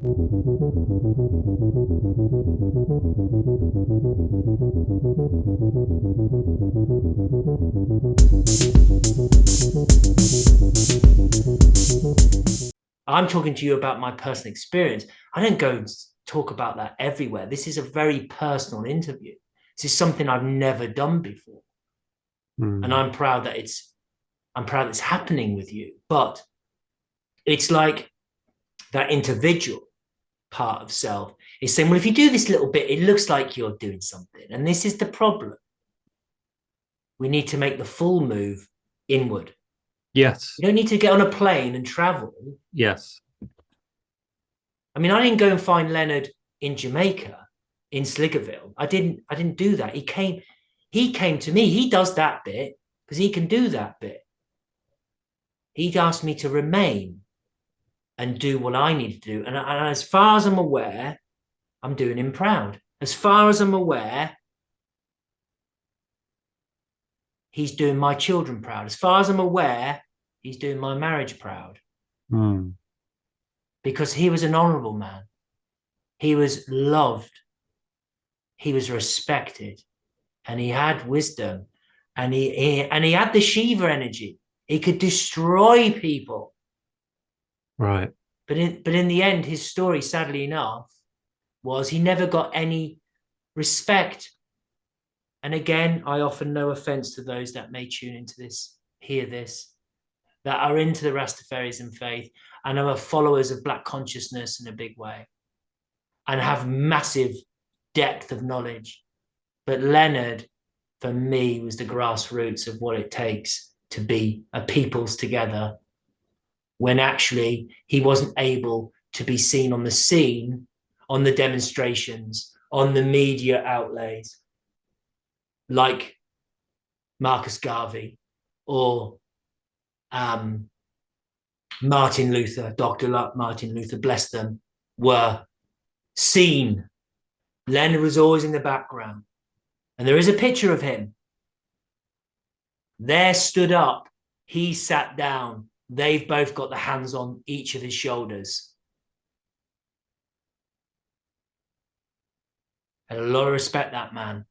I'm talking to you about my personal experience. I don't go and talk about that everywhere. This is a very personal interview. This is something I've never done before. And I'm proud that it's happening with you. But it's like that individual part of self is saying, well, if you do this little bit, it looks like you're doing something. And this is the problem. We need to make the full move inward. Yes. You don't need to get on a plane and travel. Yes. I mean, I didn't go and find Leonard in Jamaica, in Sliggerville. I didn't do that. He came to me. He does that bit because he can do that bit. He asked me to remain and do what I need to do. And as far as I'm aware, I'm doing him proud. As far as I'm aware, he's doing my children proud. As far as I'm aware, he's doing my marriage proud. Because he was an honorable man. He was loved. He was respected. And he had wisdom. And he had the Shiva energy. He could destroy people. Right. But in the end, his story, sadly enough, was he never got any respect. And again, I offer no offense to those that may tune into this, hear this, that are into the Rastafarianism faith and are followers of Black consciousness in a big way and have massive depth of knowledge. But Leonard, for me, was the grassroots of what it takes to be a peoples together, when actually he wasn't able to be seen on the scene, on the demonstrations, on the media outlays, like Marcus Garvey or Martin Luther, Dr. Martin Luther, bless them, were seen. Leonard was always in the background. And there is a picture of him. There stood up, he sat down. They've both got the hands on each of his shoulders. Had a lot of respect, that man.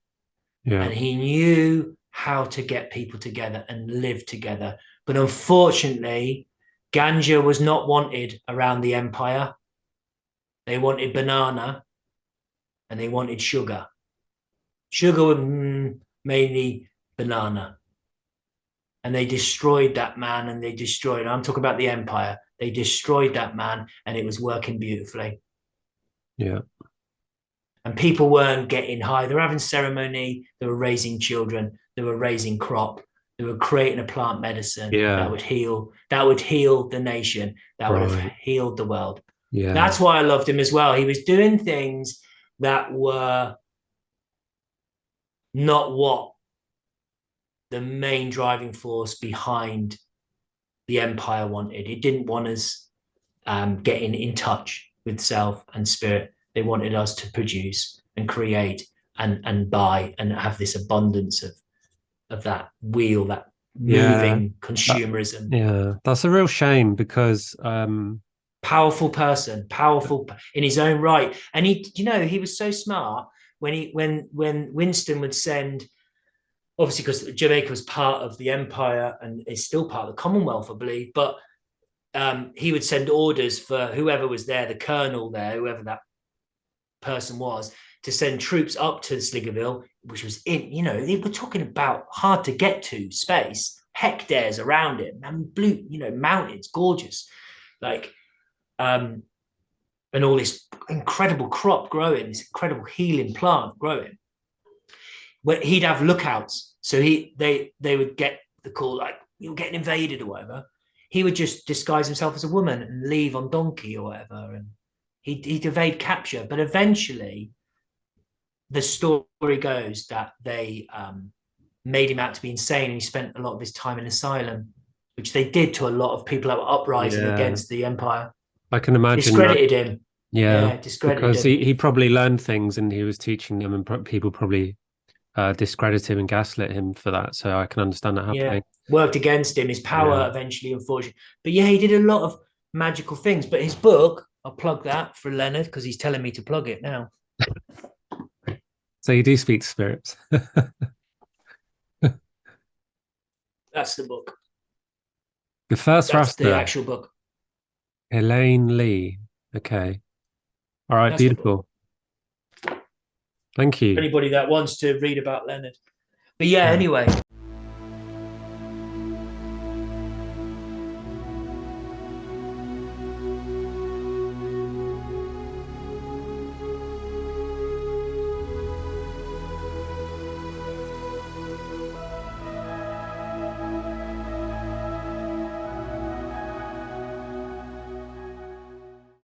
Yeah. And he knew how to get people together and live together. But unfortunately, ganja was not wanted around the empire. They wanted banana and they wanted sugar. Sugar was mainly banana. And they destroyed that man, and I'm talking about the empire. They destroyed that man, and it was working beautifully. Yeah. And people weren't getting high. They were having ceremony. They were raising children. They were raising crop. They were creating a plant medicine that would heal the nation, that would have healed the world. Yeah. That's why I loved him as well. He was doing things that were not what the main driving force behind the empire wanted. It didn't want us getting in touch with self and spirit. They wanted us to produce and create and buy and have this abundance of that wheel, that moving consumerism. That's a real shame, because powerful person, powerful in his own right. And he was so smart when Winston would send, obviously because Jamaica was part of the empire and is still part of the Commonwealth, I believe, but he would send orders for whoever was there, the colonel there, whoever that person was, to send troops up to Sliggerville, which was they were talking about hard to get to space, hectares around it, and blue, mountains, gorgeous, like, and all this incredible crop growing, this incredible healing plant growing. Where he'd have lookouts, so they would get the call, like, you're getting invaded or whatever. He would just disguise himself as a woman and leave on donkey or whatever, and he'd evade capture. But eventually, the story goes that they made him out to be insane, and he spent a lot of his time in asylum, which they did to a lot of people that were uprising against the empire. I can imagine. Discredited him. Discredited because him. He probably learned things and he was teaching them, and people probably discredited him and gaslit him for that. So I can understand that happening. Worked against him, his power eventually, unfortunately. But he did a lot of magical things. But his book, I'll plug that for Leonard because he's telling me to plug it now. So you do speak to spirits. That's the book. The first That's Rasta. the actual book. Elaine Lee. Okay. All right, That's beautiful. Thank you. Anybody that wants to read about Leonard. But yeah, anyway.